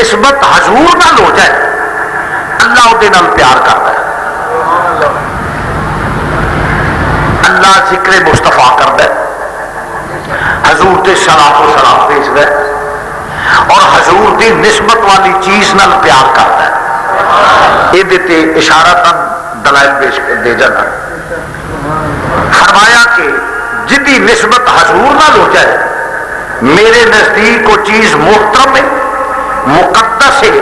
نسبت حضور نال ہو جائے اللہ وہ نال پیار کرتا ہے. اللہ ذکر مصطفیٰ کرتا ہے, حضور تے صلاۃ و سلام بھیجدا ہے اور حضور دی نسبت والی چیز نال پیار کرتا ہے. یہ تے اشارتاً دلائل پیش دے جانا. فرمایا کہ جدی نسبت حضور نال ہو جائے میرے نزدیک وہ چیز محترم ہے, مقدس ہے,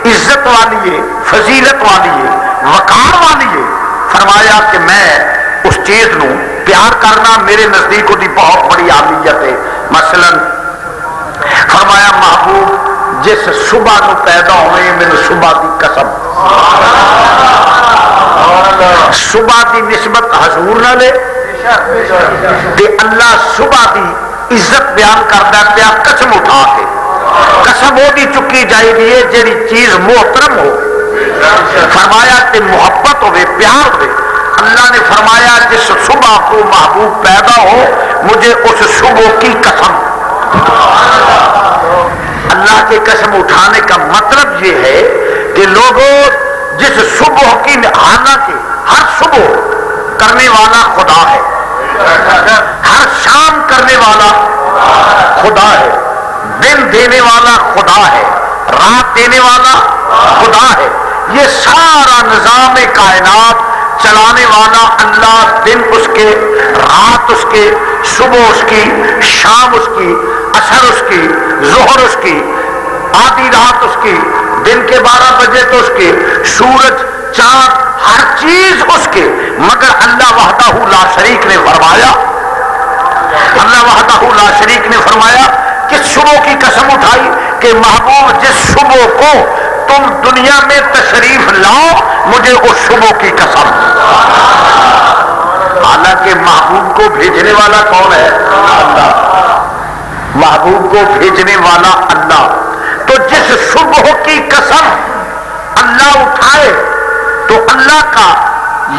عزت والی ہے, فضیلت والی ہے, وقار والی ہے. فرمایا کہ میں اس چیز نو پیار کرنا میرے نزدیک دی بہت بڑی اہمیت ہے. مثلا فرمایا محبوب جس صبح نو پیدا ہوئے میرے صبح دی قسم, صبح دی نسبت حضور نہ لے تے اللہ صبح دی عزت بیان کرتا پیا قسم اٹھا کے. قسم وہ دی چکی جائے دی ہے جیڑی چیز محترم ہو. فرمایا تے محبت ہوئے, پیار ہوئے. اللہ نے فرمایا جس صبح کو محبوب پیدا ہو مجھے اس صبح کی قسم. اللہ کی قسم اٹھانے کا مطلب یہ ہے کہ لوگوں جس صبح کی, حالانکہ ہر صبح کرنے والا خدا ہے, ہر شام کرنے والا خدا ہے, دن دینے والا خدا ہے, رات دینے والا خدا ہے. یہ سارا نظام کائنات چلانے والا اللہ, دن اس کے, رات اس کے, صبح اس کی, شام اس کی, عصر اس کی, ظہر اس کی, آدھی رات اس کی, دن کے 12 بجے تو اس کے, سورج چاند ہر چیز اس کے. مگر اللہ وحدہ لا شریک نے فرمایا, اللہ وحدہ لا شریک نے فرمایا کس صبح کی قسم اٹھائی کہ محبوب جس صبح کو تم دنیا میں تشریف لاؤ مجھے اس صبح کی قسم. حالانکہ محبوب کو بھیجنے والا کون ہے؟ اللہ. محبوب کو بھیجنے والا اللہ. تو جس صبح کی قسم اللہ اٹھائے تو اللہ کا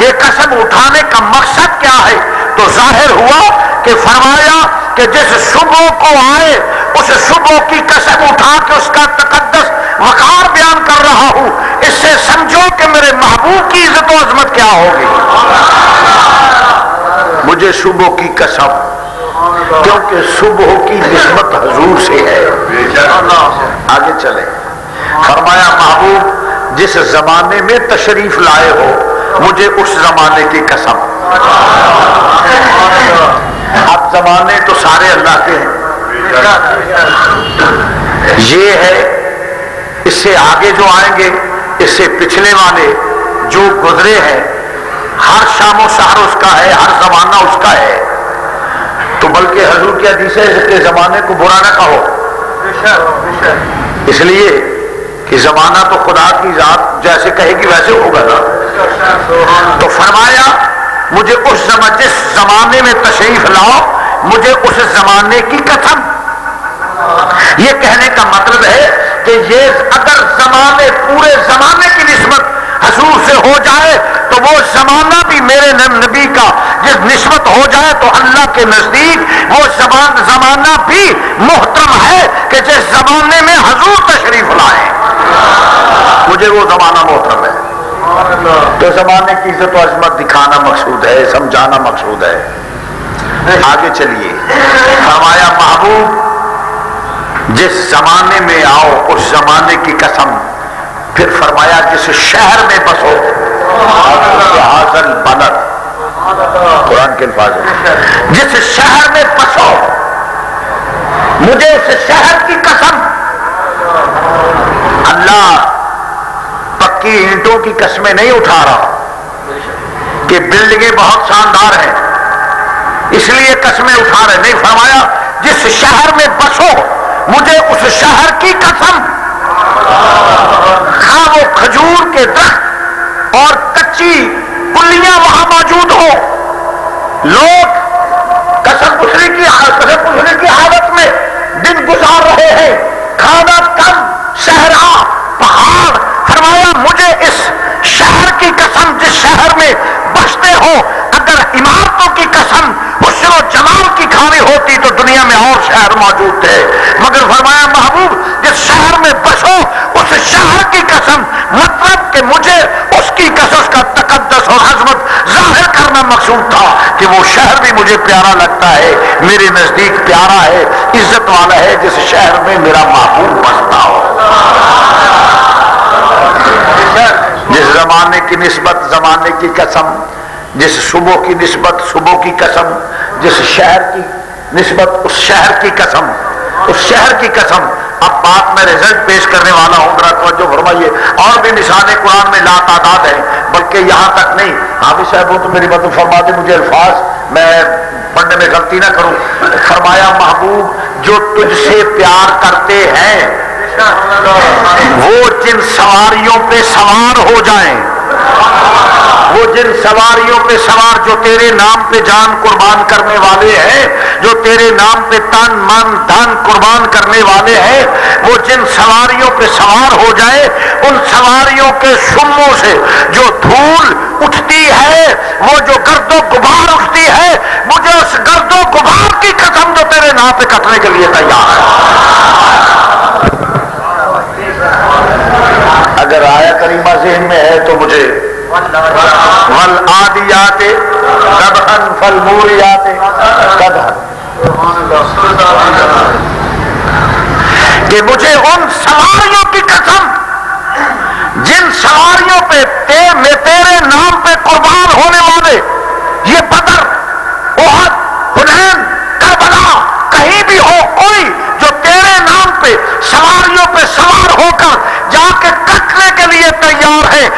یہ قسم اٹھانے کا مقصد کیا ہے؟ تو ظاہر ہوا کہ فرمایا کہ جس صبح کو آئے اس صبح کی قسم اٹھا کے اس کا تقدس وقار بیان کر رہا ہوں. اس سے سمجھو کہ میرے محبوب کی عزت و عظمت کیا ہوگی. مجھے صبح کی قسم, کیونکہ صبح کی نسبت حضور سے ہے. آگے چلے. فرمایا محبوب جس زمانے میں تشریف لائے ہو مجھے اس زمانے کی قسم. اب زمانے تو سارے اللہ کے ہیں, یہ ہے اس سے آگے جو آئیں گے, اس سے پچھلے والے جو گزرے ہیں, ہر شام و سحر اس کا ہے, ہر زمانہ اس کا ہے. تو بلکہ حضور کی حدیث ہے کہ زمانے کو برا نہ کہو, اس لیے کہ زمانہ تو خدا کی ذات جیسے کہے گی ویسے ہوگا نا. تو فرمایا مجھے اس جس زمانے میں تشریف لاؤ مجھے اس زمانے کی قسم. یہ کہنے کا مطلب ہے کہ یہ اگر زمانے, پورے زمانے کی نسبت حضور سے ہو جائے تو وہ زمانہ بھی میرے نبی کا جس نسبت ہو جائے تو اللہ کے نزدیک وہ زمانہ بھی محترم ہے کہ جس زمانے میں حضور تشریف لائے مجھے وہ زمانہ محترم ہے. تو زمانے کی عزت و عظمت دکھانا مقصود ہے, سمجھانا مقصود ہے. آگے چلیے. فرمایا محبوب جس زمانے میں آؤ اس زمانے کی قسم. پھر فرمایا جس شہر میں بسو, حاضر بلد, قرآن کے الفاظ ہے, جس شہر میں بسو مجھے اس شہر کی قسم. اللہ پکی اینٹوں کی قسمیں نہیں اٹھا رہا کہ بلڈنگیں بہت شاندار ہیں اس لیے قسمیں اٹھا رہے, نہیں. فرمایا جس شہر میں بسو مجھے اس شہر کی قسم. ہاں وہ کھجور کے درخت اور کچی کلیاں وہاں موجود ہو, لوگ قسم پوچھنے کی حالت میں دن گزار رہے ہیں, کھانا کم, صحرا, پہاڑ. فرمایا مجھے اس شہر کی قسم جس شہر میں بستے ہو. اگر عمارتوں کی قسم حسن و جمال کی کھانی ہوتی تو دنیا میں اور شہر موجود تھے, مگر فرمایا محبوب جس شہر میں بسو مجھے پیارا لگتا ہے، میرے نزدیک پیارا ہے، عزت والا ہے جس شہر میں میرا محبوب بستا ہو۔ جس زمانے کی نسبت زمانے کی قسم، جس صبح کی نسبت صبح کی قسم، جس شہر کی نسبت اس شہر کی قسم، اس شہر کی قسم۔ اب بات میں رزلٹ پیش کرنے والا ہوں، ذرا توجہ فرمائیے۔ اور بھی نشان قرآن میں لا تعداد ہیں، بلکہ یہاں تک نہیں، حافظ صاحب تو میری مدد فرما دے، مجھے الفاظ میں پڑھنے میں غلطی نہ کروں۔ فرمایا محبوب جو تجھ سے پیار کرتے ہیں وہ جن سواریوں پہ سوار ہو جائیں، وہ جن سواریوں پہ سوار جو تیرے نام پہ جان قربان کرنے والے ہیں، جو تیرے نام پہ تن من دھن قربان کرنے والے ہیں، وہ جن سواریوں پہ سوار ہو جائے، ان سواریوں کے شموں سے جو دھول اٹھتی ہے، وہ جو گرد و غبار اٹھتی ہے، مجھے اس گرد و غبار کی قسم جو تیرے نام پہ کٹنے کے لیے تیار ہے۔ اگر آیا کریمہ ذہن میں ہے تو مجھے والعادیات ضبحا فالموریات قدحا، کہ مجھے ان سواریوں کی قسم جن سواریوں پہ تیرے نام پہ قربان ہونے والے، یہ بدر احد حنین کربلا کہیں بھی ہو، کوئی جو تیرے نام پہ سواریوں پہ سوار ہو کر جا کے کٹنے کے لیے تیار ہے،